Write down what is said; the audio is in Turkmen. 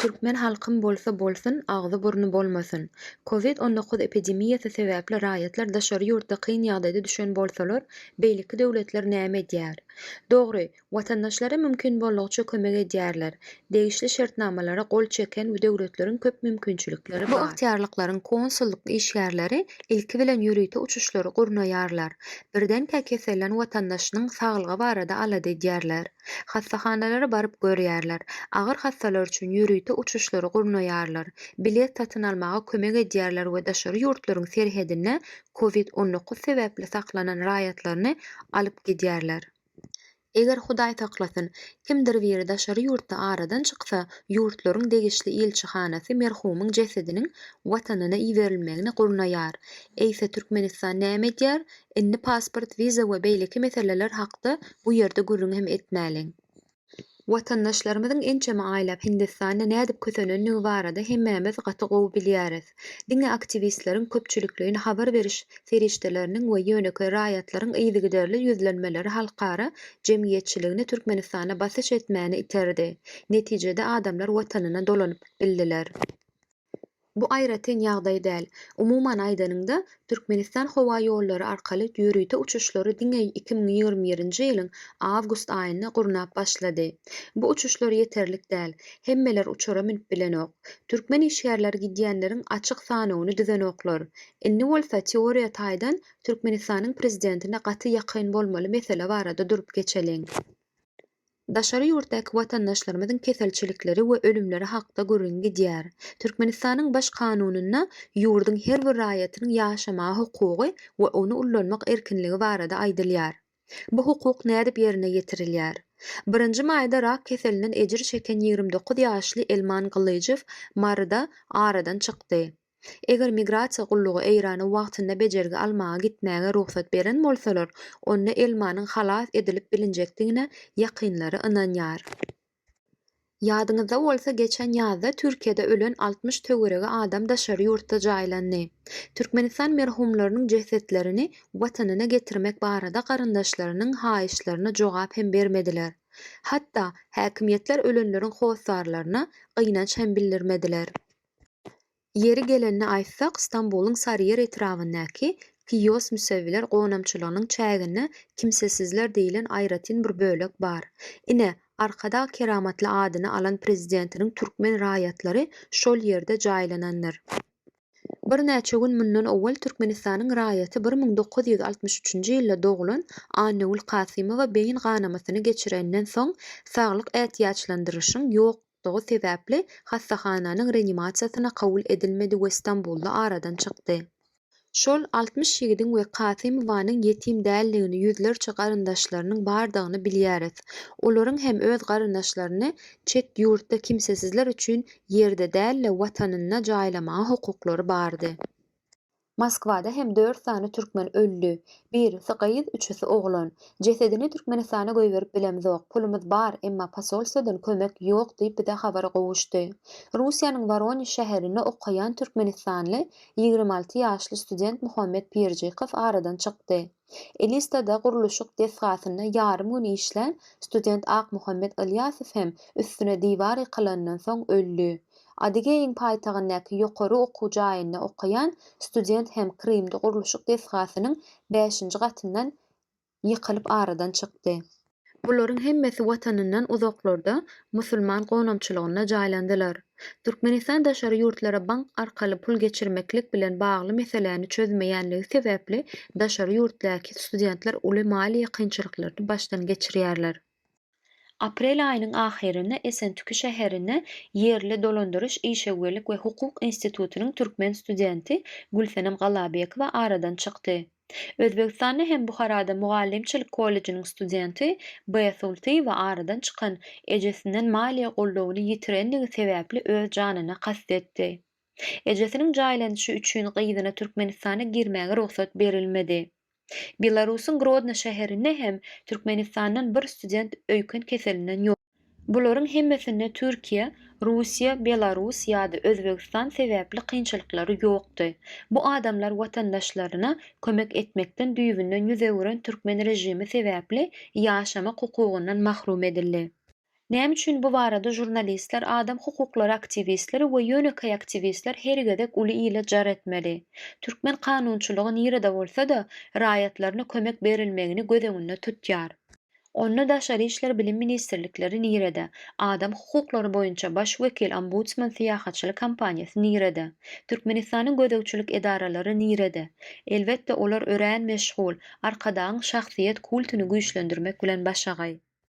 Türkmen halkym bolsa bolsyn, agzy burny bolmasyn. Covid-19 epidemiyasy sebäpli raýatlar daşary ýurtda kyn ýagdaýda düşen bolsalar, beýleki döwletler näme edýär? Dogry, watandaşlara mümkin bolýança kömek edýärler. Degişli şertnamalara gol çeken bu döwletleriň köp mümkinçilikleri bar. Bu ygtyarlyklaryň konsullyk işgärleri ilki bilen ýürüýte uçuşlary gurnaýarlar. Birden käkeselen watandaşynyň saglygy barada alady edýärler. Hastahanalary baryp görýärler. Agyr hastalar üçin ýürüýte uçuşlary gurnaýarlar. Bilet satyn almaga kömek edýärler we daşary ýurtlaryň serhedine Covid-19 sebäpli saklanan raýatlaryny alyp gidýärler. Eger Hudaý saklasyn, kimdir biri daşary ýurtda aradan çyksa, ýurtlaryň degişli ilçihanasy merhumyň jesediniň watanyna iýerilmegini gurnaýar. Eýse Türkmenistan näme edýär? Indi pasport, viza we beýleki meseleler hakda bu ýerde gürrüň hem etmäliň. Watandaşlarymyzyň ençeme aýlap Hindistanda nädip kösenenligi barada hemmämiz gaty gowy bilýäris. Diňe aktivistleriň köpçülikligini habar beriş ferişdeleriniň we ýöneki raýatlaryň ýygyderli ýüzlenmeleri halkara jemgyýetçiligini Türkmenistana basyş etmäni iterdi. Netijede adamlar watanyna dolanyp bildiler. Bu aýratyn ýagdaý däl. Umuman aýdanynda Türkmenistan howa ýollary arkaly ýürüýte uçuşlary diňe 2021-nji ýylyň awgust aýyna gurnap başlady. Bu uçuşlar ýeterlik däl. Hemmeler uçara minip bilenok. Türkmen işgärleri gidýänleriň açyk sanawyny düzenoklar. Indi bolsa teoriýa taýdan Türkmenistanyň prezidentine gaty ýakyn bolmaly mesele barada durup geçeliň. Daşary ýurtdaky watandaşlarymyzyň keselçilikleri we ölümleri hakda gürrüň gidýär. Türkmenistanyň baş kanunyna ýurdyň her bir raýatynyň ýaşama hukugy we onu ullanmak erkinligi barada aýdylýar. Bu hukuk nädip ýerine getirilýär? 1-nji maýda rak keselinden ejir çeken 29 ýaşly Elman Gylyjew marda aradan çykdy. Eger migrasiýa gullugy eýrany wagtynda bejergi almaga gitmäge ruhsat beren bolsalar, onda Elmanyň halas edilip bilinjekdigine ýakynlary ynanýar. Ýadyňyzda bolsa geçen ýazda Türkiýede ölen 60 töwerege adam daşary ýurtda jaýlandy. Türkmenistan merhumlarynyň jesetlerini watanyna getirmek barada garyndaşlarynyň haýyşlaryna jogap hem bermediler. Hatda häkimiýetler ölenleriň howsarlaryna gynanç hem bildirmediler. Yeri gelenini aýtsak, Istanbulyň Sarıyer etrafyndaky kiosk müsewwiler gonamçylygynyň çägine kimsesizler diýilen aýratyn bir bölek bar. Ine arkada keramatly adyny alan prezidentiniň türkmen raýatlary şol ýerde jaýlananlar. Bir näçe gün mundan owwal Türkmenistanyň raýaty 1963-nji ýylda doglan Anewul Kasymowa beýin ganamasyny geçirenden soň saglyk ähtiýaçlandyryşyň ýokdugy sebäpli hastahananyň reanimasiýasyna kabul edilmedi we Istanbulda aradan çykdy. Şol 60 ýigidiň we Kasymowanyň ýetim dälligini ýüzlerçe garyndaşlarynyň bardygyny bilýäris. Olaryň hem öz garyndaşlaryny çet ýurtda kimsesizler üçin ýerde däl watanyna jaýlamaga hukuklary bardy. Moskwada hem 4 sany türkmen öldü. Birisi gyýyz, üçüsi oglan. Jesedini Türkmenistana göýberip bilemzok. Pulumyz bar, emma pasolsadan kömek ýok diýip bize habar gowuşdy. Russiýanyň Voronezh şäherinde okaýan Türkmenistanly 26 ýaşly student Muhammed Pirjikow aradan çykdy. Elistada guruluşyk desgasyna ýarym gün işlen student Ak Muhammed Alyasow hem üstüne diýwar ýykylandan soň öldü. Adigeýin paýtagyndaky ýokary okuw jaýynda okaýan student hem Krimde guruluşyk desgasynyň 5-nji gatyndan ýykylyp aradan çykdy. Bularyň hemmesi watanynyň uzaklarda musulman gonamçylygyna jaýlandylar. Türkmenistan daşary ýurtlara bank arkaly pul geçirmeklik bilen bagly meseleni çözmeýänligi sebäpli daşary ýurtdaky studentler uly mali kynçylyklaryny başdan geçirýärler. Aprel aýynyň ahyrynda Esentüki şäherine yerli dolandyryş, işegwelik we hukuk institutynyň türkmen studenti Gülsenem Galabekowa aradan çykdy. Özbekistanda hem Buharada Mugallimçilik kollejiniň studenti Beýsultywa aradan çykan ejesinden maliýe goldawyny ýitirenligi sebäpli öz janyna kastetdi. Ejesiniň jaýlanýyşy üçin gyýdyna Türkmenistana girmäge ruhsat berilmedi. Belarusyň Grodno şäherinde hem Türkmenistandan bir student öýken keselinden ýok. Bularyň hemmesinde Türkiýe, Russiýa, Belarus ýa-da Özbekistan sebäpli kynçylyklary ýokdy. Bu adamlar watandaşlaryna kömek etmekden düýbünden ýüze gören türkmen rejimi sebäpli ýaşama hukugyndan mahrum edildi. Näme üçin bu barada jurnalistler, adam hukuklary aktivistleri we ýönekay aktivistler hergedek uly ile jar etmeli. Türkmen kanunçylygy nirede bolsa-da raýatlaryna kömek berilmegini göz öňünde tutýar. Onda Daşary işler bilim ministrlikleri nirede, adam hukuklary boýunça baş wekil ombudsman syýahatçylyk kampaniýasy nirede, Türkmenistanyň gödäwçilik edaralary nirede. Elbetde olar örän meşgul, arkadaň şahsiýet kultuny güýçlendirmek bilen başagay.